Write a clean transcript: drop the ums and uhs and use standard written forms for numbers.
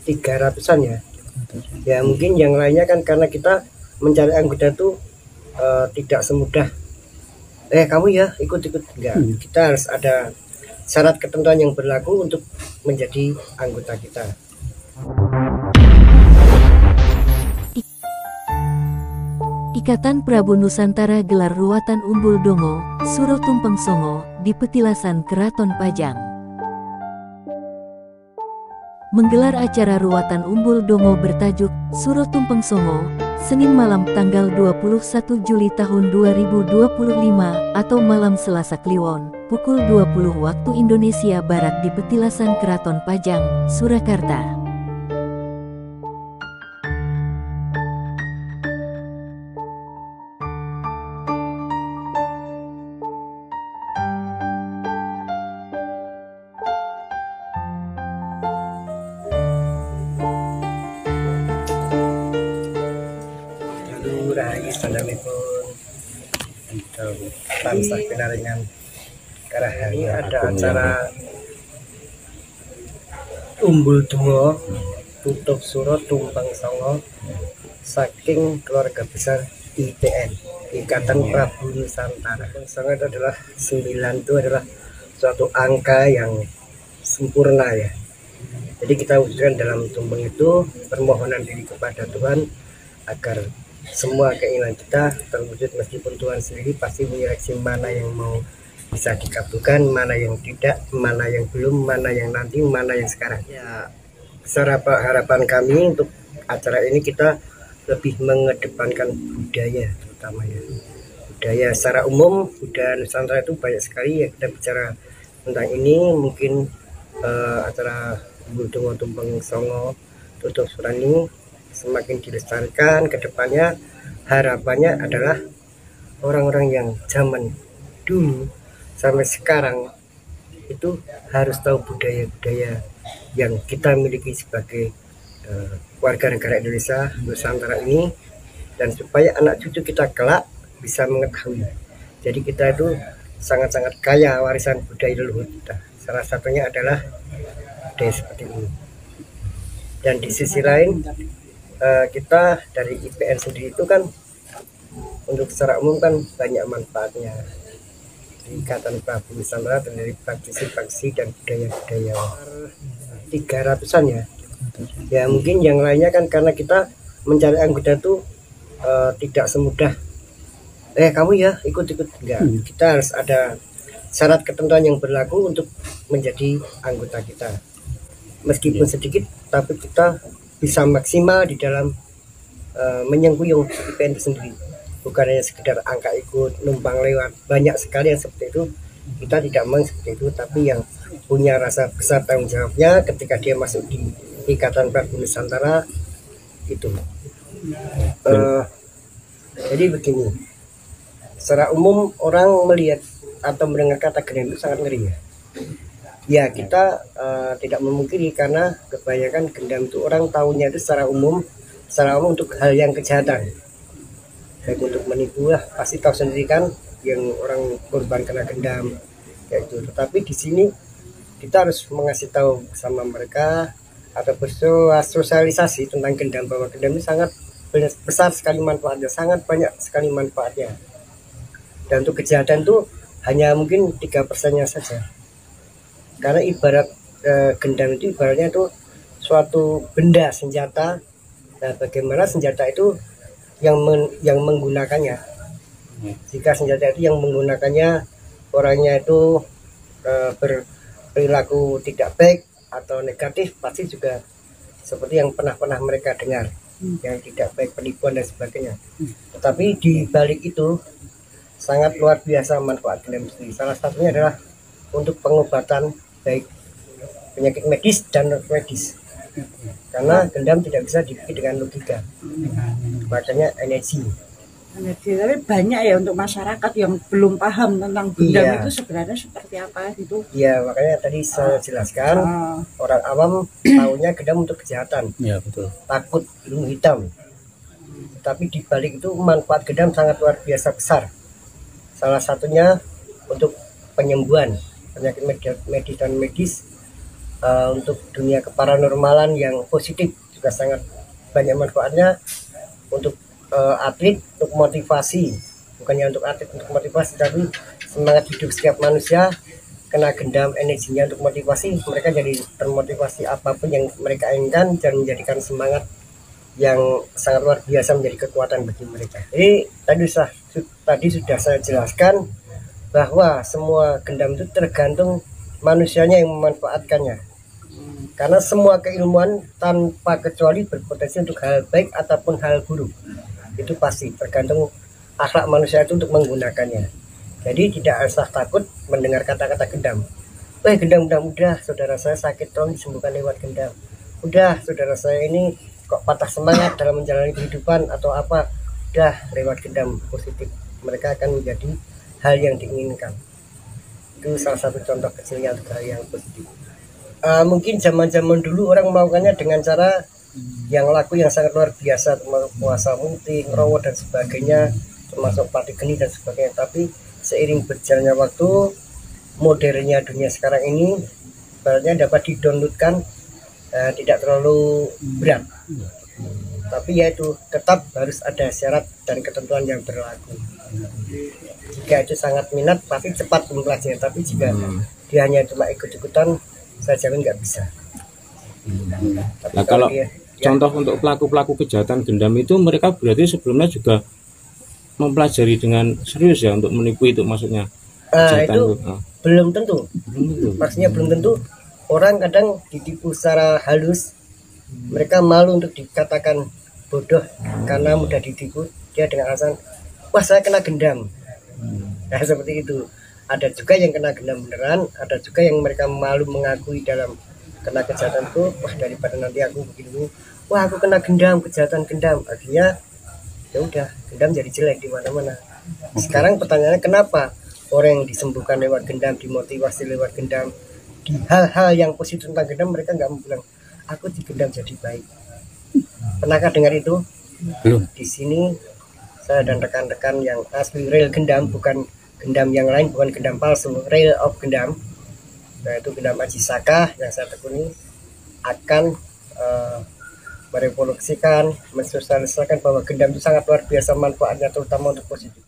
300-an ya. Ya mungkin yang lainnya kan karena kita mencari anggota tuh tidak semudah kamu ya ikut-ikut, enggak. Kita harus ada syarat ketentuan yang berlaku untuk menjadi anggota kita. Ikatan Prabu Nusantara gelar ruatan Umbul Dongo, Suro Tumpeng Songo, di Petilasan Keraton Pajang. Menggelar acara ruatan Umbul Dongo bertajuk Suro Tumpeng Songo, Senin malam tanggal 21 Juli tahun 2025 atau malam Selasa Kliwon, pukul 20 waktu Indonesia Barat di Petilasan Keraton Pajang, Surakarta. Rahayu sandalipun untuk tansah pinaringan Karahayu. Ada acara Umbul Dongo tutup Suro Tumpeng Songo saking keluarga besar IPN, Ikatan Prabu Nusantara. Songo itu adalah 9, itu adalah suatu angka yang sempurna ya. Jadi kita wujudkan dalam tumpeng itu permohonan diri kepada Tuhan agar semua keinginan kita terwujud, meskipun Tuhan sendiri pasti menyeleksi mana yang mau bisa dikabulkan, mana yang tidak, mana yang belum, mana yang nanti, mana yang sekarang. Ya, harapan kami untuk acara ini kita lebih mengedepankan budaya, terutama ya. Budaya secara umum, budaya Nusantara itu banyak sekali ya. Kita bicara tentang ini, mungkin acara Umbul Dongo Tumpeng Songo tutup Suran ini semakin dilestarikan ke depannya. Harapannya adalah orang-orang yang zaman dulu sampai sekarang itu harus tahu budaya-budaya yang kita miliki sebagai warga negara Indonesia Nusantara ini, dan supaya anak cucu kita kelak bisa mengetahui. Jadi kita itu sangat-sangat kaya warisan budaya leluhur kita. Salah satunya adalah budaya seperti ini. Dan di sisi lain kita dari IPN sendiri itu kan untuk secara umum kan banyak manfaatnya. Di Ikatan Prabu Nusantara terdiri praktisi-praktisi dan budaya-budaya 300-an ya. Ya mungkin yang lainnya kan karena kita mencari anggota itu tidak semudah kamu ya ikut-ikut, enggak. Kita harus ada syarat ketentuan yang berlaku untuk menjadi anggota kita. Meskipun sedikit tapi kita bisa maksimal di dalam menyengkuyung IPN itu sendiri. Bukan hanya sekedar angka ikut, numpang lewat. Banyak sekali yang seperti itu. Kita tidak mau seperti itu, tapi yang punya rasa besar tanggung jawabnya ketika dia masuk di Ikatan Prabu Nusantara itu. Jadi begini, secara umum orang melihat atau mendengar kata gendam itu sangat ngeri ya. Ya kita tidak memungkiri karena kebanyakan gendam itu orang tahunya itu secara umum untuk hal yang kejahatan, baik untuk menipu lah, pasti tahu sendiri kan yang orang korban kena gendam kayak gitu. Tetapi di sini kita harus mengasih tahu sama mereka atau bersosialisasi tentang gendam, bahwa gendam ini sangat besar sekali manfaatnya, sangat banyak sekali manfaatnya. Dan untuk kejahatan itu hanya mungkin 3%-nya saja. Karena ibarat gendam itu ibaratnya itu suatu benda senjata. Nah, bagaimana senjata itu yang menggunakannya? Jika senjata itu yang menggunakannya orangnya itu berperilaku tidak baik atau negatif, pasti juga seperti yang pernah mereka dengar, yang tidak baik, penipuan dan sebagainya. Tetapi di balik itu sangat luar biasa manfaat gendam sendiri. Salah satunya adalah untuk pengobatan baik penyakit medis dan non medis, karena gendam tidak bisa dipikir dengan logika, makanya energi. Tapi banyak ya untuk masyarakat yang belum paham tentang gendam itu sebenarnya seperti apa gitu. Iya, makanya tadi saya jelaskan, orang awam tahunya gendam untuk kejahatan, ya betul, takut ilmu hitam. Tapi di balik itu manfaat gendam sangat luar biasa besar. Salah satunya untuk penyembuhan penyakit medis dan medis, untuk dunia keparanormalan yang positif juga sangat banyak manfaatnya untuk atlet, untuk motivasi, bukannya untuk atlet, untuk motivasi, tapi semangat hidup setiap manusia kena gendam energinya untuk motivasi, mereka jadi termotivasi apapun yang mereka inginkan dan menjadikan semangat yang sangat luar biasa menjadi kekuatan bagi mereka. Jadi tadi sudah saya jelaskan bahwa semua gendam itu tergantung manusianya yang memanfaatkannya. Karena semua keilmuan tanpa kecuali berpotensi untuk hal baik ataupun hal buruk. Itu pasti tergantung akhlak manusia itu untuk menggunakannya. Jadi tidak usah takut mendengar kata-kata gendam. Gendam udah, saudara saya sakit tolong disembuhkan lewat gendam. Udah, saudara saya ini kok patah semangat dalam menjalani kehidupan atau apa, udah lewat gendam positif. Mereka akan menjadi hal yang diinginkan. Itu salah satu contoh kecilnya untuk hal yang positif. Mungkin zaman-zaman dulu orang melakukannya dengan cara yang sangat luar biasa, termasuk puasa munting, rawat dan sebagainya, termasuk pati geni dan sebagainya. Tapi seiring berjalannya waktu, modernnya dunia sekarang ini sebenarnya dapat didownloadkan, tidak terlalu berat, tapi yaitu tetap harus ada syarat dan ketentuan yang berlaku. Jika itu sangat minat pasti cepat mempelajari, tapi jika dia hanya cuma ikut-ikutan, saya jamin nggak bisa. Nah, kalau contoh untuk pelaku-pelaku kejahatan gendam itu, mereka berarti sebelumnya juga mempelajari dengan serius ya untuk menipu itu, maksudnya itu belum tentu. Maksudnya belum tentu. Orang kadang ditipu secara halus, mereka malu untuk dikatakan bodoh karena mudah ditipu. Dia dengan alasan, wah saya kena gendam. Nah seperti itu. Ada juga yang kena gendam beneran, ada juga yang mereka malu mengakui dalam kena kejahatan itu. Wah daripada nanti aku begini, wah aku kena gendam, kejahatan gendam. Akhirnya ya udah, gendam jadi jelek di mana-mana. Sekarang pertanyaannya, kenapa orang yang disembuhkan lewat gendam, dimotivasi lewat gendam, di hal-hal yang positif tentang gendam mereka nggak mau bilang aku digendam jadi baik? Pernahkah dengar itu? Belum. Di sini saya dan rekan-rekan yang asli real gendam, bukan gendam yang lain, bukan gendam palsu, real of gendam, yaitu gendam Aji Saka yang saya tekuni, akan merevolusikan, mensosialisasikan bahwa gendam itu sangat luar biasa manfaatnya, terutama untuk positif.